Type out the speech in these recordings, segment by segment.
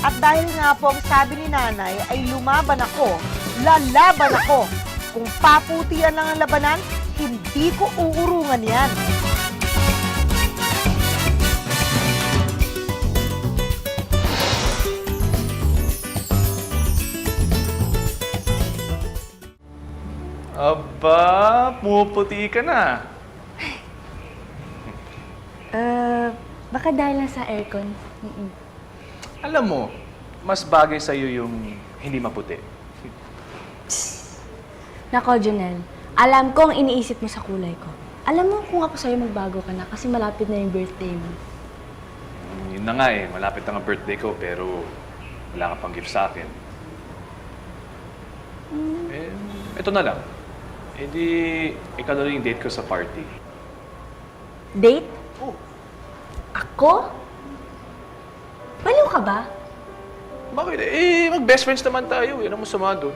At dahil nga po ang sabi ni nanay ay lumaban ako, lalaban ako. Kung paputian lang ang labanan, hindi ko uurungan yan. Aba, pumuputi ka na. Baka dahil lang sa aircon. Alam mo, mas bagay sa'yo yung hindi maputi. Nako, Jonel. Alam ko ang iniisip mo sa kulay ko. Alam mo kung ako sa'yo magbago ka na kasi malapit na yung birthday mo. Yun na nga eh, malapit na ang birthday ko pero wala ka pang gift sa akin. Eh, ito na lang. Eh di, ikaw na rin yung date ko sa party. Date? Oh. Ako? Baliw ka ba? Bakit? Eh, mag-best friends naman tayo. Yan ang masama doon.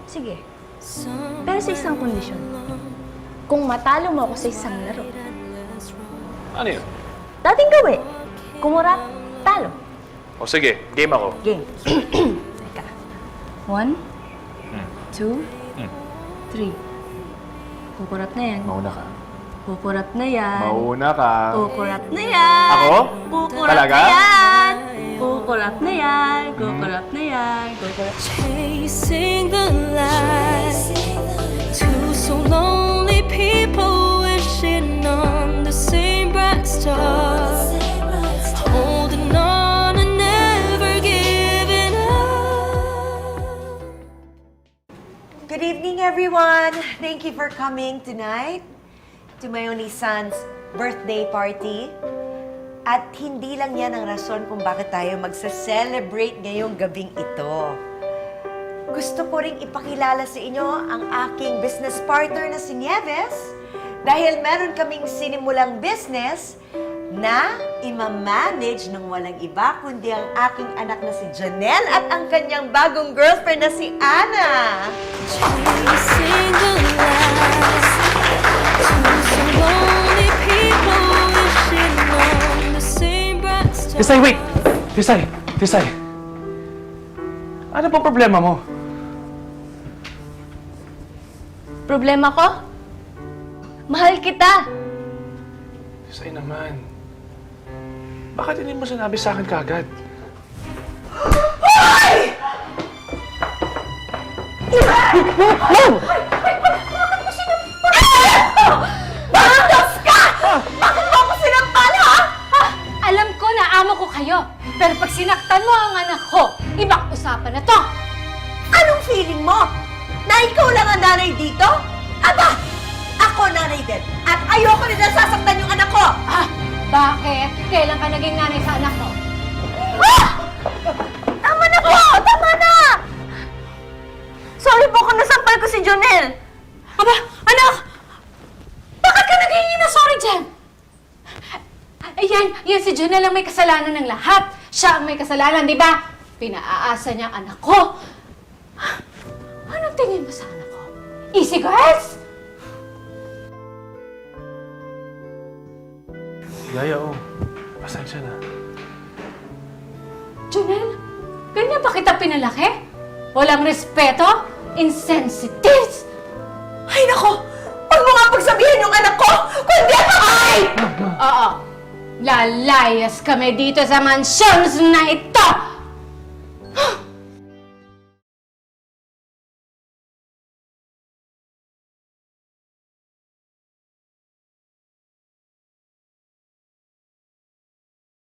Sige. Pero sa isang kondisyon. Kung matalo mo ako sa isang laro. Ano yun? Dating gawi. Kumurap, talo. O sige, game ako. Game. Teka. 1, 2, 3. Kukurap na yan. Mauna ka. Kukurap na yan. Mauna ka. Kukurap na yan. Ako? Kukurap Talaga? na yan. Kukurap na yan. Kukurap na yan. Kukurap. Chasing the light. Two so lonely people wishing on the same bright star. Holding on and never giving up. Good evening, everyone. Thank you for coming tonight to my only son's birthday party. At hindi lang yan ang rason kung bakit tayo magsa-celebrate ngayong gabing ito. Gusto ko ring ipakilala sa inyo ang aking business partner na si Nieves dahil meron kaming sinimulang business na ima-manage ng walang iba kundi ang aking anak na si Janelle at ang kanyang bagong girlfriend na si Ana. Chasing the light. Two so lonely people wishing on the same bright star. Tisay, wait! Tisay! Tisay! Ano ba problema mo? Problema ko? Mahal kita. Tisay naman. Bakit hindi mo sinabi sa akin kaagad? Bandos ka! Bakit mo ako sinampal, ha? Alam ko na amo ko kayo. Pero pag sinaktan mo ang anak ko, ibang usapan na to. Anong feeling mo? Na ikaw lang ang nanay dito? Aba! Ako nanay din. At ayoko rin na sasaktan yung anak ko! Ah, bakit? Kailan ka naging nanay sa anak ko? Tama na po! Tama na! Sorry po kung nasampal ko si Jonel. Aba, anak! Bakit ka naging na sorry dyan? Ayan, yan si Jonel ang may kasalanan ng lahat. Siya ang may kasalanan, di ba? Pinaaasa niya ang anak ko. Anong tingin mo sa anak ko? Easy girls? Yaya, oh. Pasensya na. Jonel, ganyan ba kita pinalaki? Walang respeto? Insensitive? Ay nako! Huwag mo nga pagsabihin yung anak ko! Kundi ako ay! Oo. Lalayas kami dito sa mansions na ito!